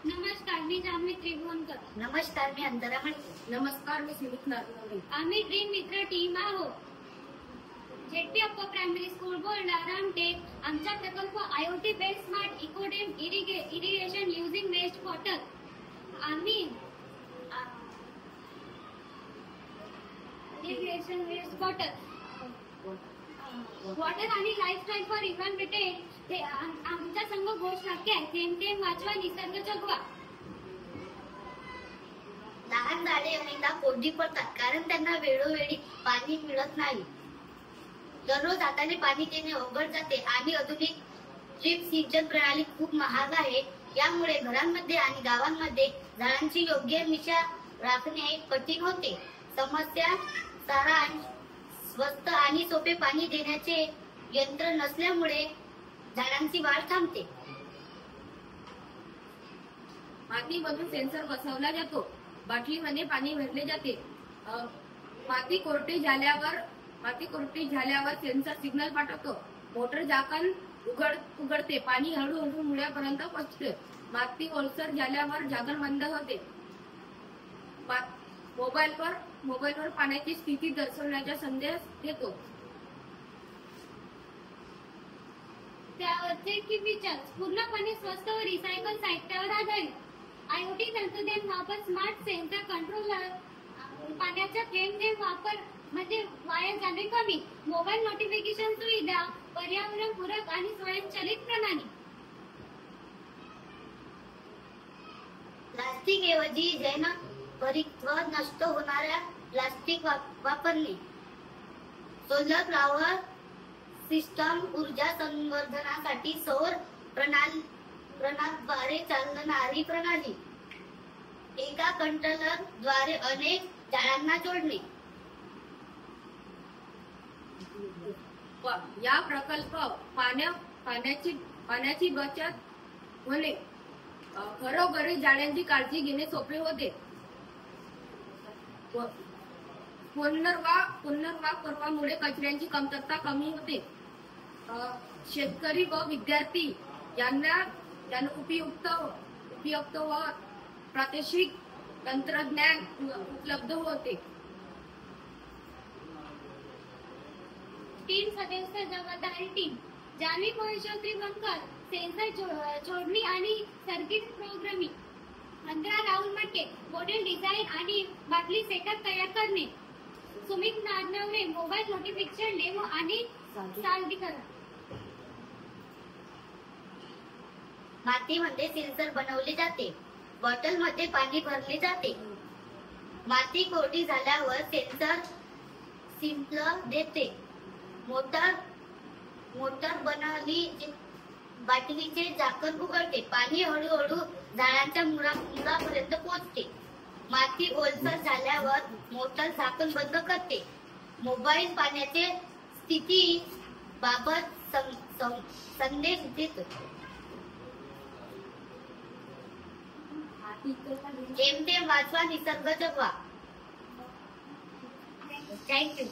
नमस्कार, मी जान्हवी त्रिभुवनकर. नमस्कार, मी अंतरा मडके. नमस्कार, मी स्मित नागनवरे. आम्ही ड्रीम मित्र टीम आहोत. JT upper primary school Borda Ramtek. आमचा प्रकल्प IoT बेस्ड स्मार्ट इकोडेम इरिगेशन युजिंग वेस्ट वॉटर. आम्ही इरिगेशन वेस्ट वॉटर आणि लाईफस्टाईल फॉर इन्व्हायरमेंट ते आमच्या संघ घोष वाक्य आहे. थेंब थेंब वाचवा, निसर्ग जगवा. लहान झाडे अनेकदा कोरडी पडतात कारण त्यांना वेळोवेळी पाणी मिळत नाही. दररोज हाताने पाणी देणे अवघड जाते आणि आधुनिक ड्रीप सिंचन प्रणाली खूप महाग आहे. यामुळे घरांमध्ये आणि गावांमध्ये झाडांची योग्य दिशा राखणे कठीण होते. समस्या सारा स्वस्त आणि सोपे पाणी देण्याचे यंत्र नसल्यामुळे झाडांची वाढ थांबते. मातीमधून सेन्सर बसवला जातो. बाटलीमध्ये पाणी भरले जाते. माती कोरडी झाल्यावर सेन्सर सिग्नल पाठवतो. मोटर झाकण उघडते. पाणी हळूहळू मुळ्यापर्यंत पोहोचते. माती ओलसर झाल्यावर झाकण बंद होते. मोबाईलवर पाण्याची स्थिती दर्शवण्याचा संदेश देतो. त्यावरचे की विचार पूर्णपणे स्वस्त व रिसायकल साहित्यावर आधारित. IoT तंत्रज्ञान वापर, स्मार्ट सेन्सर कंट्रोलर, पाण्याचा थेंब थेंब वापर म्हणजे वाया जाणे कमी, मोबाईल नोटिफिकेशन सुविधा, पर्यावरण पूरक आणि स्वयंचलित प्रणाली. प्लास्टिक ऐवजी जैन परित्व नष्ट होणाऱ्या प्लास्टिक वापरणे. सोलर फ्लॉवर सिस्टम, ऊर्जा संवर्धनासाठी सौर प्रणालीद्वारे चालणारी प्रणाली. एका कंट्रोलर द्वारे अनेक झाडांना जोडणे. या प्रकल्प पाण्याची बचत होणे. घरोघरी झाडांची काळजी घेणे सोपे होते. पुनर्वापरामुळे कचऱ्याची कमतरता कमी होते. शेतकरी व विद्यार्थी यांना उपयुक्त व प्रादेशिक तंत्रज्ञान उपलब्ध होते. टीम सदस्य जबाबदारी टीम जान्हवी त्रिभुवनकर, सेन्सर जोडणी आणि सर्किट प्रोग्रामिंग. अंतरा राहुल मडके, मॉडेल डिझाईन आणि बाटली सेटअप तयार करणे. सुमित नागनवरे, मोबाईल नोटिफिकेशन डेमो आणि सादरीकरण. मातीमध्ये सेन्सर बनवले जाते. बॉटलमध्ये पाणी भरले जाते. माती कोरडी झाल्यावर सेन्सर सिग्नल देते. मोटर बनवली बाटलीचे झाकण उघडते. पाणी हळूहळू झाडांच्या मुळापर्यंत पोहोचते. माती ओलसर झाल्यावर मोटर झाकण बंद करते. मोबाईल पाण्याचे स्थिती बाबत संदेश देतो. थेंब थेंब वाचवा, निसर्ग जगवा. थँक्यू.